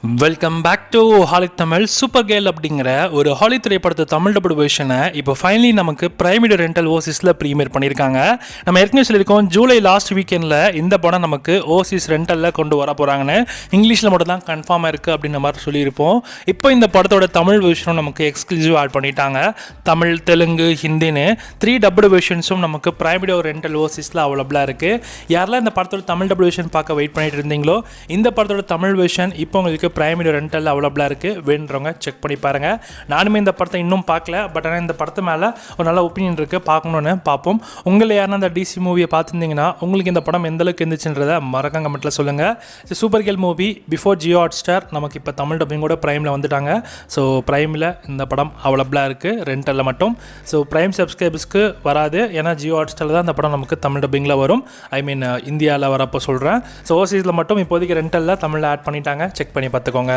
Welcome back to Hollywood Tamil. Super girl அப்படிங்கிற ஒரு Hollywood திரைப்படத்தை தமிழ் டபுள் வெர்ஷனை இப்போ ஃபைனலி நமக்கு பிரைம் வீடியோ ரெண்டல் ஓசிஸில் ப்ரீமியர் பண்ணியிருக்காங்க. நம்ம ஏற்கனவே சொல்லியிருக்கோம் ஜூலை லாஸ்ட் வீக்கெண்டில் இந்த படம் நமக்கு ஓசிஸ் ரெண்டலில் கொண்டு வர போகிறாங்கன்னு. இங்கிலீஷில் மட்டும் தான் கன்ஃபார்மாக இருக்குது அப்படின்ற மாதிரி சொல்லியிருப்போம். இப்போ இந்த படத்தோட தமிழ் வெர்ஷனும் நமக்கு எக்ஸ்க்ளூசிவ் ஆட் பண்ணிட்டாங்க. தமிழ், தெலுங்கு, ஹிந்தின்னு 3 டபுள் வெர்ஷன்ஸும் நமக்கு பிரைம் வீடியோ ரெண்டல் ஓசிஸில் அவைலபிளாக இருக்குது. யாரெல்லாம் இந்த படத்தோட தமிழ் டபுள் வெர்ஷன் பார்க்க வெயிட் பண்ணிட்டு இருந்தீங்களோ இந்த படத்தோட தமிழ் வெர்ஷன் இப்போ உங்களுக்கு பிரைம் வீடியோ ரெண்டல் அவைலபிளாக இருக்குது. வேணுறவங்க செக் பண்ணி பாருங்கள். நானுமே இந்த படத்தை இன்னும் பார்க்கல, பட் ஆனால் இந்த படத்து மேலே ஒரு நல்ல ஒப்பீனியன் இருக்குது, பார்க்கணுன்னு பார்ப்போம். உங்களை யாருன்னா அந்த டிசி மூவியை பார்த்துருந்தீங்கன்னா உங்களுக்கு இந்த படம் எந்தளவுக்கு இருந்துச்சுன்றதை மறக்காம கமெண்ட்டில் சொல்லுங்கள். Super girl movie before Jio Hotstar நமக்கு இப்போ தமிழ் டப்பிங் கூட பிரைமில் வந்துட்டாங்க. ஸோ பிரைமில் இந்த படம் அவைலபிளாக இருக்குது ரெண்டலில் மட்டும். ஸோ பிரைம் சப்ஸ்கிரைபர்ஸ்க்கு வராது, ஏன்னா ஜியோ ஹாட்ஸ்டாரில் தான் இந்த படம் நமக்கு தமிழ் டப்பிங்கில் வரும். ஐ மீன் இந்தியாவில் வரப்போ சொல்கிறேன். ஸோ ஓசிஸில் மட்டும் இப்போதைக்கு ரெண்டலில் தமிழில் ஆட் பண்ணிட்டாங்க. செக் பண்ணி பார்த்துக்கோங்க.